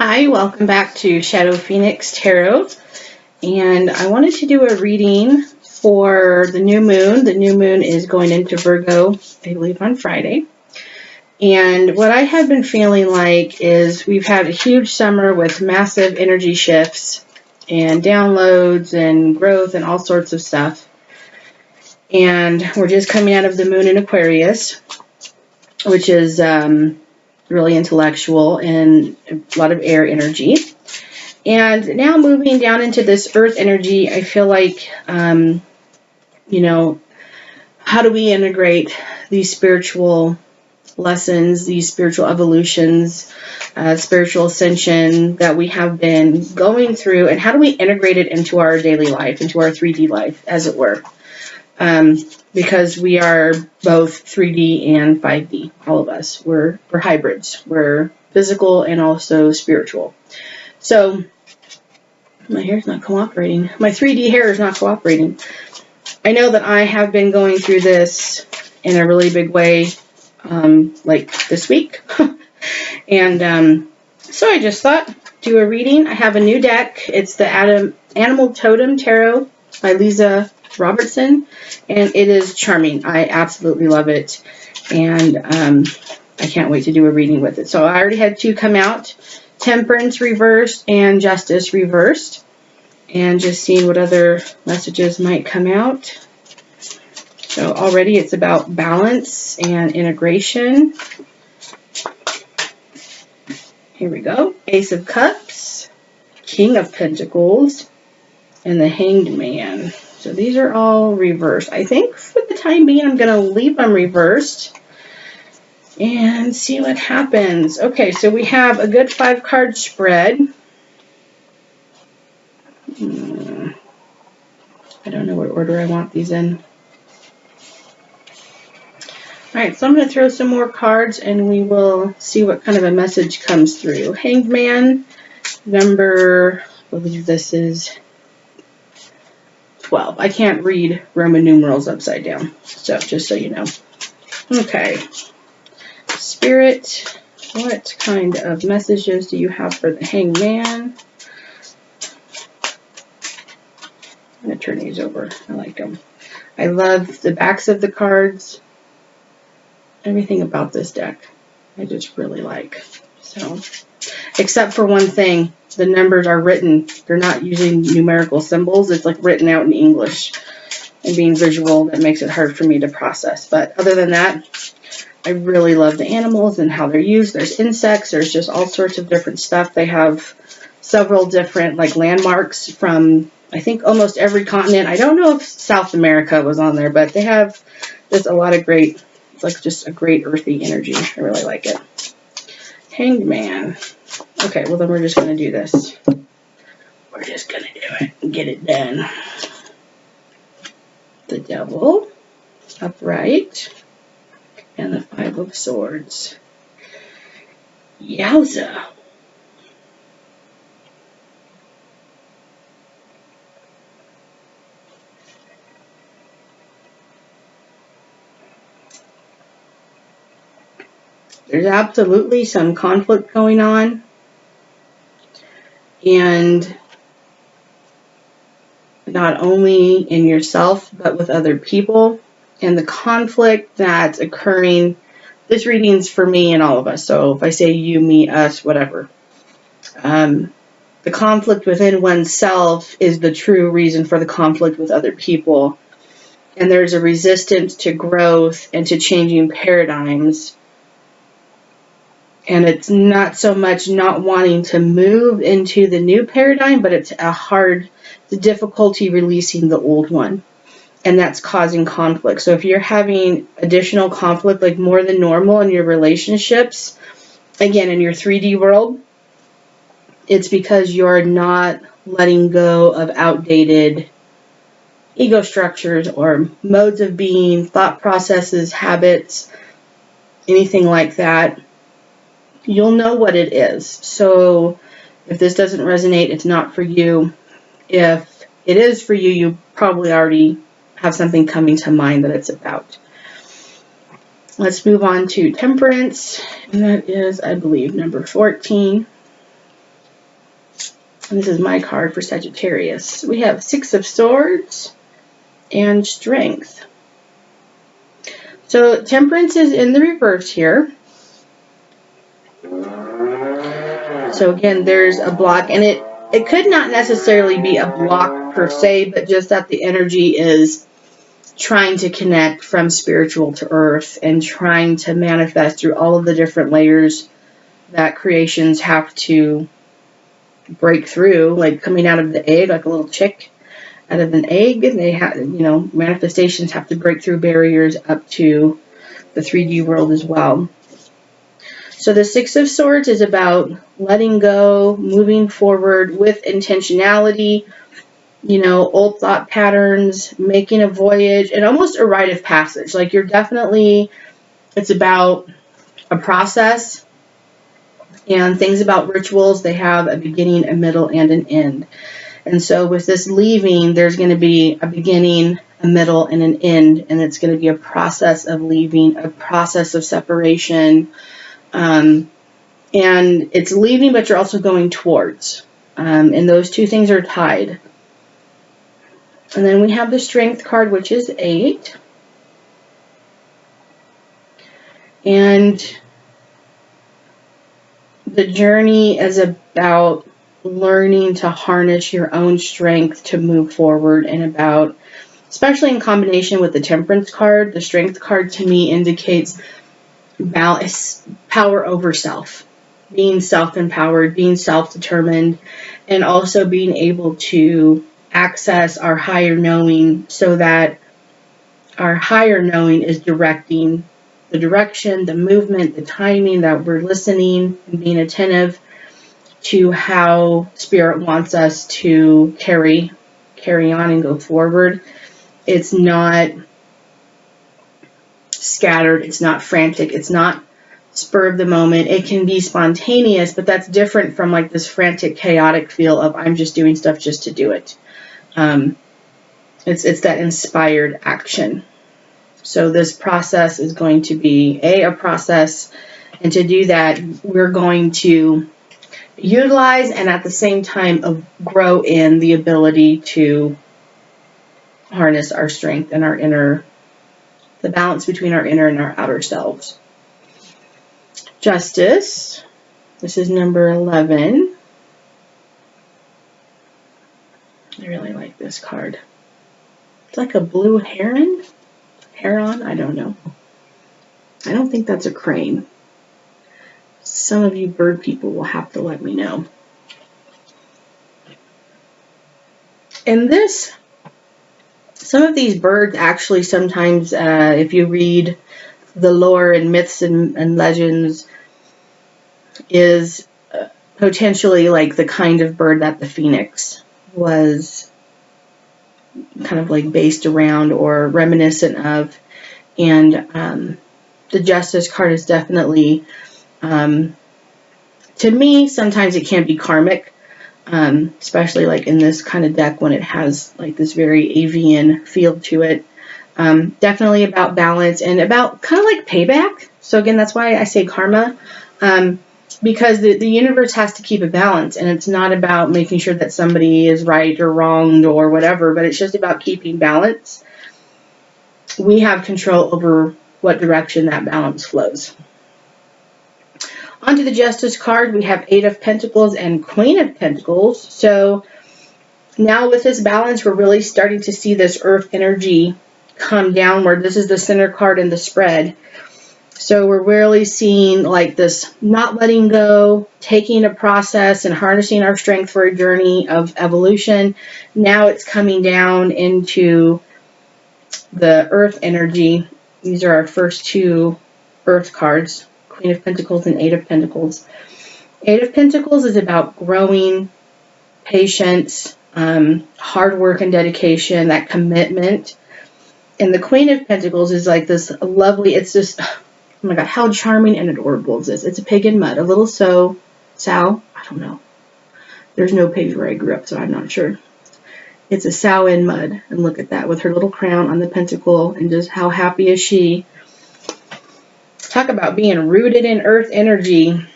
Hi, welcome back to Shadow Phoenix Tarot. And I wanted to do a reading for the new moon. The new moon is going into Virgo, I believe, on Friday. And what I have been feeling like is we've had a huge summer with massive energy shifts and downloads and growth and all sorts of stuff. And we're just coming out of the moon in Aquarius, which is really intellectual and a lot of air energy. And now moving down into this earth energy, I feel like, how do we integrate these spiritual lessons, these spiritual evolutions, spiritual ascension that we have been going through, and how do we integrate it into our daily life, into our 3D life, as it were? Because we are both 3D and 5D, all of us. We're hybrids. We're physical and also spiritual. So my hair's not cooperating. My 3D hair is not cooperating. I know that I have been going through this in a really big way, like this week. And so I just thought, do a reading. I have a new deck. It's the Animal Totem Tarot by Lisa Robertson, and it is charming. I absolutely love it, and I can't wait to do a reading with it. So I already had two come out, Temperance reversed and Justice reversed, and just seeing what other messages might come out. So already it's about balance and integration. Here we go. Ace of Cups, King of Pentacles, and the Hanged Man. So these are all reversed. I think for the time being, I'm going to leave them reversed and see what happens. Okay, so we have a good 5-card spread. I don't know what order I want these in. All right, so I'm going to throw some more cards and we will see what kind of a message comes through. Hanged Man, number, I believe this is 12. I can't read Roman numerals upside down, so just so you know. Okay. Spirit, what kind of messages do you have for the Hanged Man? I'm going to turn these over. I like them. I love the backs of the cards. Everything about this deck I just really like. So, except for one thing, the numbers are written. They're not using numerical symbols. It's like written out in English, and being visual, that makes it hard for me to process. But other than that, I really love the animals and how they're used. There's insects. There's just all sorts of different stuff. They have several different landmarks from, I think, almost every continent. I don't know if South America was on there, but they have just a lot of great, it's like just a great earthy energy. I really like it. Hanged Man. Okay, well then we're just going to do this. We're just going to do it and get it done. The Devil, upright, and the 5 of Swords. Yowza. There's absolutely some conflict going on, and not only in yourself, but with other people, and the conflict that's occurring. This reading's for me and all of us, so if I say you, me, us, whatever. The conflict within oneself is the true reason for the conflict with other people, and there's a resistance to growth and to changing paradigms. And it's not so much not wanting to move into the new paradigm, but it's the difficulty releasing the old one. And that's causing conflict. So if you're having additional conflict, like more than normal in your relationships, again, in your 3D world, it's because you're not letting go of outdated ego structures or modes of being, thought processes, habits, anything like that. You'll know what it is. So if this doesn't resonate, it's not for you. If it is for you, you probably already have something coming to mind that it's about. Let's move on to Temperance, and that is, I believe, number 14. This is my card for Sagittarius. We have Six of Swords and Strength. So Temperance is in the reverse here. So again, there's a block, and it could not necessarily be a block per se, but just that the energy is trying to connect from spiritual to earth and trying to manifest through all of the different layers that creations have to break through, like coming out of the egg, like a little chick out of an egg, and they have, manifestations have to break through barriers up to the 3D world as well. So the Six of Swords is about letting go, moving forward with intentionality, old thought patterns, making a voyage, and almost a rite of passage. Like it's about a process, and things about rituals, they have a beginning, a middle, and an end. And so with this leaving, there's going to be a beginning, a middle, and an end, and it's going to be a process of leaving, a process of separation, and it's leaving, but you're also going towards, and those two things are tied. And then we have the Strength card, which is 8. And the journey is about learning to harness your own strength to move forward, and about, especially in combination with the Temperance card, the Strength card to me indicates balance, power over self, being self-empowered, being self-determined, and also being able to access our higher knowing, so that our higher knowing is directing the direction, the movement, the timing, that we're listening and being attentive to how Spirit wants us to carry on and go forward. It's not scattered, it's not frantic, it's not spur of the moment. It can be spontaneous, but that's different from like this frantic, chaotic feel of I'm just doing stuff just to do it. It's that inspired action. So this process is going to be a process, and to do that, we're going to utilize and at the same time grow in the ability to harness our strength and the balance between our inner and our outer selves. Justice. This is number 11. I really like this card. It's like a blue heron. Heron? I don't know. I don't think that's a crane. Some of you bird people will have to let me know. And some of these birds actually sometimes, if you read the lore and myths and legends, is potentially like the kind of bird that the phoenix was kind of like based around or reminiscent of. And the Justice card is definitely, to me, sometimes it can be karmic, especially like in this kind of deck when it has like this very avian feel to it. Definitely about balance and about kind of like payback. So again, that's why I say karma, because the universe has to keep a balance, and it's not about making sure that somebody is right or wronged or whatever, but it's just about keeping balance. We have control over what direction that balance flows. Onto the Justice card, we have 8 of Pentacles and Queen of Pentacles. So now with this balance, we're really starting to see this earth energy come downward. This is the center card in the spread. So we're really seeing like this not letting go, taking a process and harnessing our strength for a journey of evolution. Now it's coming down into the earth energy. These are our first 2 earth cards, Queen of Pentacles and 8 of Pentacles. 8 of Pentacles is about growing, patience, hard work and dedication, that commitment. And the Queen of Pentacles is like this lovely, it's just, oh my God, how charming and adorable is this? It's a pig in mud, a little sow, I don't know. There's no pigs where I grew up, so I'm not sure. It's a sow in mud, and look at that, with her little crown on the pentacle, and just how happy is she. Talk about being rooted in earth energy.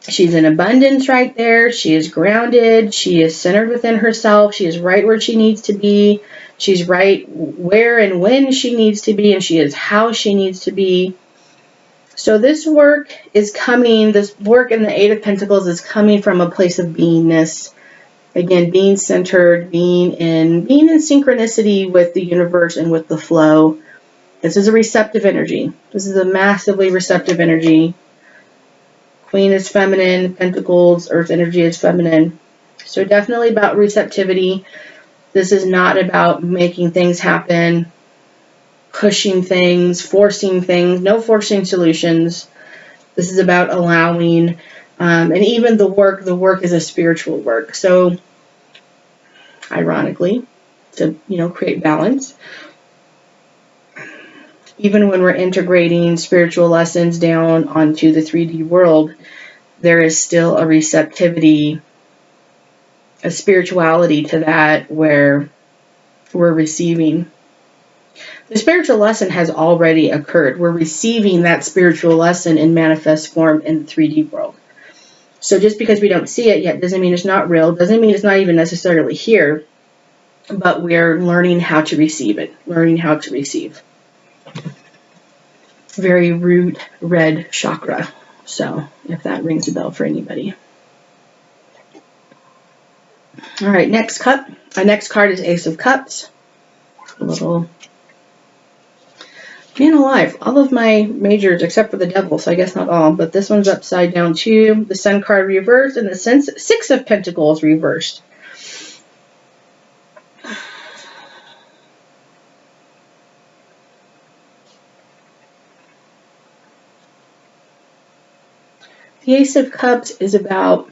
She's in abundance right there. She is grounded. She is centered within herself. She is right where she needs to be. She's right where and when she needs to be, and she is how she needs to be. So this work is coming, this work in the Eight of Pentacles is coming from a place of beingness. Again, being centered, being in synchronicity with the universe and with the flow. This is a receptive energy. This is a massively receptive energy. Queen is feminine, Pentacles, Earth energy is feminine. So definitely about receptivity. This is not about making things happen, pushing things, forcing things, no forcing solutions. This is about allowing, and even the work is a spiritual work. So ironically, to, create balance, even when we're integrating spiritual lessons down onto the 3D world, there is still a receptivity, a spirituality to that where we're receiving. The spiritual lesson has already occurred. We're receiving that spiritual lesson in manifest form in the 3D world. So just because we don't see it yet doesn't mean it's not real, doesn't mean it's not even necessarily here, but we're learning how to receive it, learning how to receive. Very root red chakra. So if that rings a bell for anybody. All right, next cup. Our next card is Ace of Cups. A little, man alive, all of my majors except for the Devil, so I guess not all, but this one's upside down too. The Sun card reversed and the Six of Pentacles reversed. The Ace of Cups is about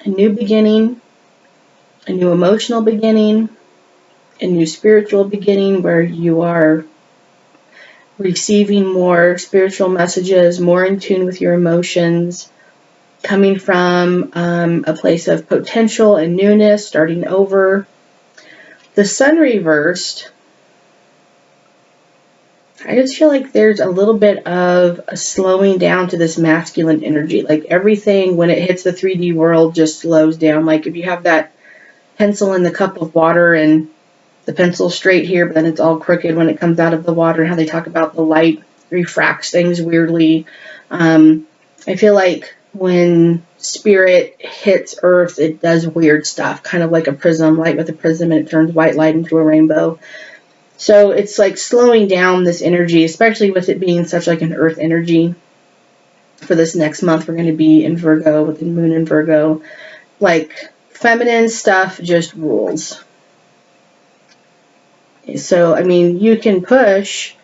a new beginning, a new emotional beginning, a new spiritual beginning where you are receiving more spiritual messages, more in tune with your emotions, coming from a place of potential and newness, starting over. The Sun reversed, I just feel like there's a little bit of a slowing down to this masculine energy. Like everything, when it hits the 3D world, just slows down. Like if you have that pencil in the cup of water and the pencil's straight here, but then it's all crooked when it comes out of the water, and how they talk about the light refracts things weirdly. I feel like when spirit hits earth, it does weird stuff, kind of like a prism, light with a prism, and it turns white light into a rainbow. So it's like slowing down this energy, especially with it being such like an earth energy. For this next month, we're going to be in Virgo, with the moon in Virgo. Like feminine stuff just rules. So, I mean, you can push,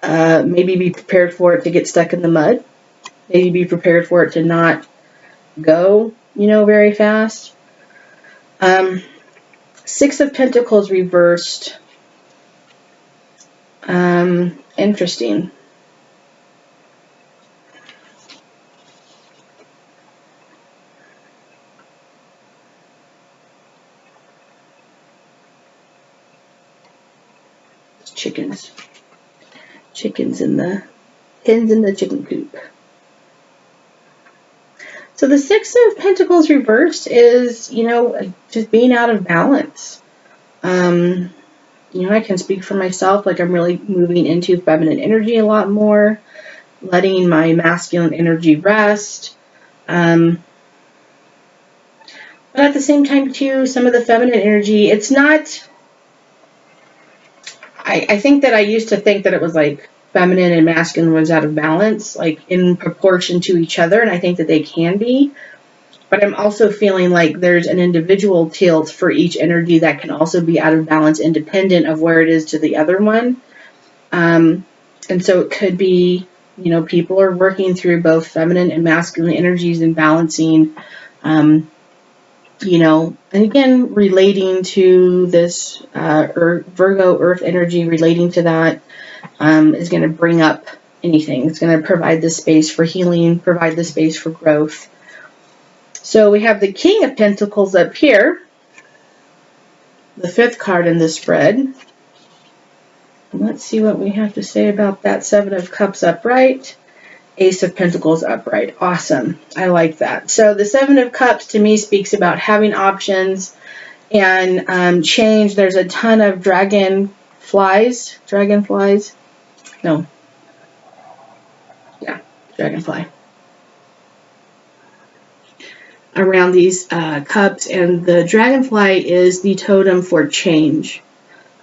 maybe be prepared for it to get stuck in the mud. Maybe be prepared for it to not go, very fast. Six of Pentacles reversed. Interesting. Chickens. Chickens in the hens in the chicken coop. So the Six of Pentacles reversed is, just being out of balance. I can speak for myself, like I'm really moving into feminine energy a lot more, letting my masculine energy rest. But at the same time, too, some of the feminine energy, it's not, I think that I used to think that it was like feminine and masculine was out of balance, like in proportion to each other, and I think that they can be. But I'm also feeling like there's an individual tilt for each energy that can also be out of balance independent of where it is to the other one. And so it could be, people are working through both feminine and masculine energies and balancing, and again, relating to this Virgo Earth energy, relating to that is going to bring up anything. It's going to provide the space for healing, provide the space for growth. So we have the King of Pentacles up here, the fifth card in the spread. Let's see what we have to say about that Seven of Cups upright. Ace of Pentacles upright. Awesome. I like that. So the Seven of Cups to me speaks about having options and change. There's a ton of dragonflies. No. Yeah, dragonfly. Around these cups. And the dragonfly is the totem for change.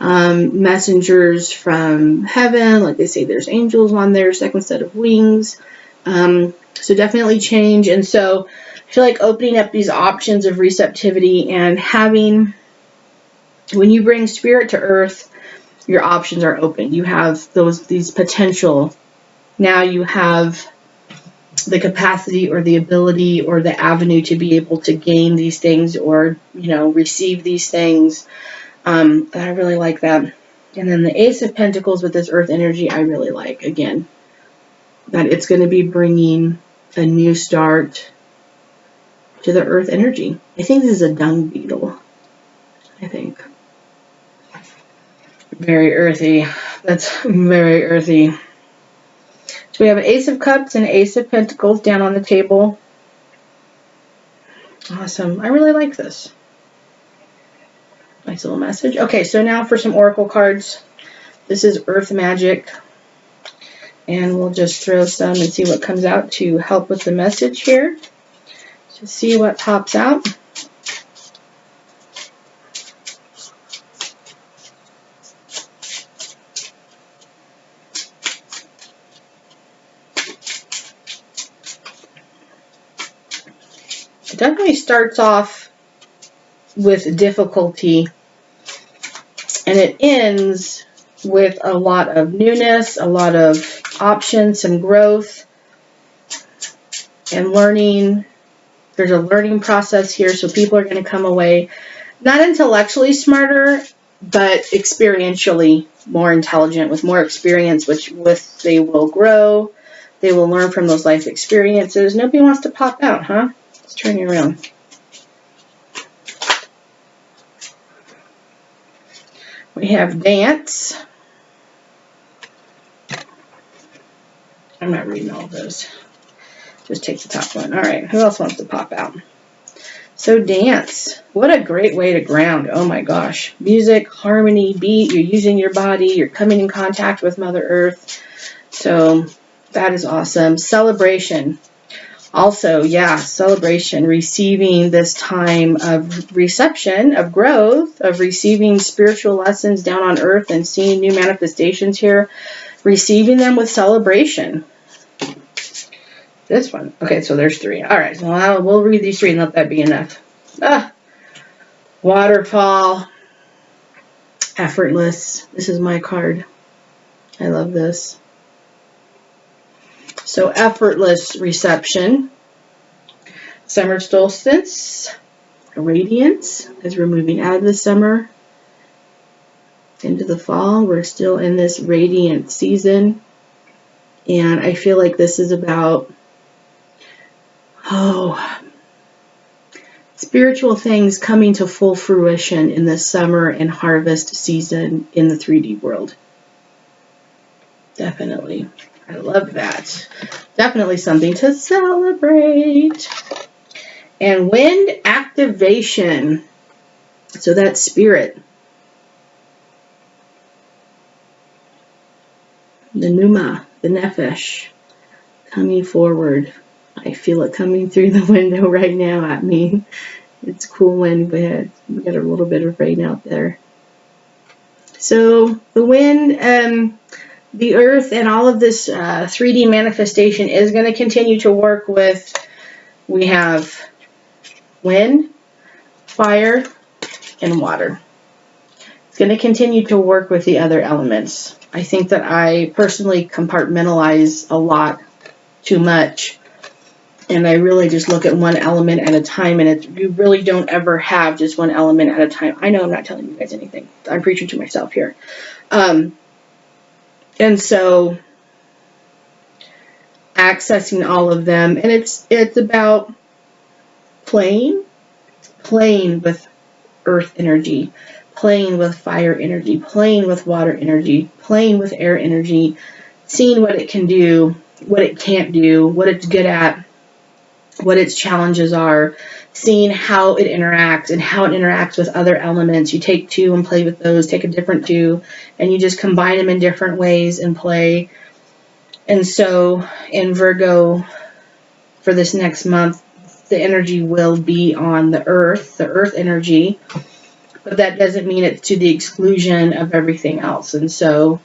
Messengers from heaven, like they say, there's angels on their second set of wings. So definitely change. And so I feel like opening up these options of receptivity and having, when you bring spirit to earth, your options are open. You have these potential. Now you have the capacity or the ability or the avenue to be able to gain these things or, receive these things. I really like that. And then the Ace of Pentacles with this earth energy, I really like. Again, that it's going to be bringing a new start to the earth energy. I think this is a dung beetle. I think. Very earthy. That's very earthy. So we have an Ace of Cups and Ace of Pentacles down on the table. Awesome. I really like this. Nice little message. Okay, so now for some oracle cards. This is Earth Magic. And we'll just throw some and see what comes out to help with the message here. To see what pops out. It definitely starts off with difficulty. And it ends with a lot of newness, a lot of options, some growth, and learning. There's a learning process here, so people are going to come away not intellectually smarter, but experientially more intelligent, with more experience, they will grow. They will learn from those life experiences. Nobody wants to pop out, huh? Let's turn you around. We have dance. I'm not reading all of those. Just take the top one. All right, who else wants to pop out? So dance. What a great way to ground. Oh my gosh. Music, harmony, beat. You're using your body. You're coming in contact with Mother Earth. So that is awesome. Celebration. Also, yeah, celebration. Receiving this time of reception, of growth, of receiving spiritual lessons down on earth and seeing new manifestations here. Receiving them with celebration. This one. Okay, so there's three. All right, so we'll read these three and let that be enough. Waterfall. Effortless. This is my card. I love this. So effortless reception. Summer solstice. Radiance, as we're moving out of the summer into the fall. We're still in this radiant season. And I feel like this is about spiritual things coming to full fruition in the summer and harvest season in the 3D world. Definitely. I love that. Definitely something to celebrate. And wind activation. So that's spirit. The Pneuma, the Nefesh, coming forward. I feel it coming through the window right now at me. It's cool wind. We got a little bit of rain out there. So the wind, the earth, and all of this 3D manifestation is going to continue to work with, we have wind, fire, and water. It's going to continue to work with the other elements. I think that I personally compartmentalize a lot too much. And I really just look at one element at a time, and you really don't ever have just one element at a time. I know I'm not telling you guys anything. I'm preaching to myself here. And so accessing all of them, and it's about playing with earth energy, playing with fire energy, playing with water energy, playing with air energy, seeing what it can do, what it can't do, what it's good at, what its challenges are, seeing how it interacts and how it interacts with other elements. You take two and play with those, take a different two, and you just combine them in different ways and play. And so in Virgo, for this next month, the energy will be on the earth energy, but that doesn't mean it's to the exclusion of everything else. And so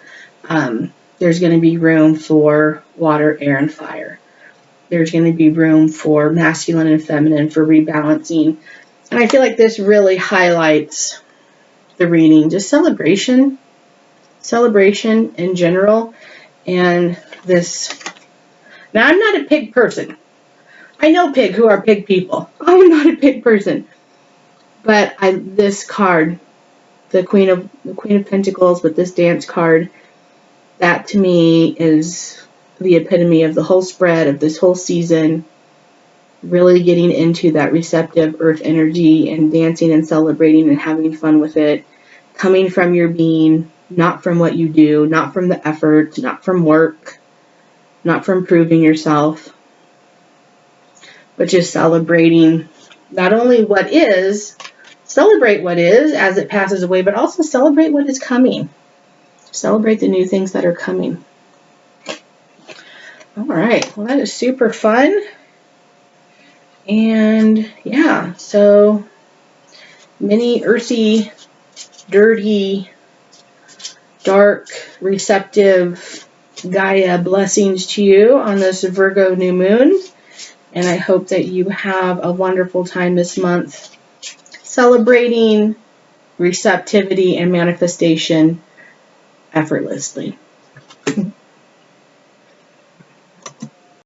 there's going to be room for water, air, and fire. There's going to be room for masculine and feminine, for rebalancing. And I feel like this really highlights the reading, just celebration in general. And this, now I'm not a pig person. I know pig who are pig people. I'm not a pig person. But this card, the Queen of Pentacles with this dance card, that to me is the epitome of the whole spread of this whole season. Really getting into that receptive earth energy and dancing and celebrating and having fun with it. Coming from your being, not from what you do, not from the effort, not from work, not from proving yourself, but just celebrating not only what is, celebrate what is as it passes away, but also celebrate what is coming. Celebrate the new things that are coming. All right, well, that is super fun. And yeah, so many earthy, dirty, dark, receptive Gaia blessings to you on this Virgo new moon. And I hope that you have a wonderful time this month celebrating receptivity and manifestation effortlessly.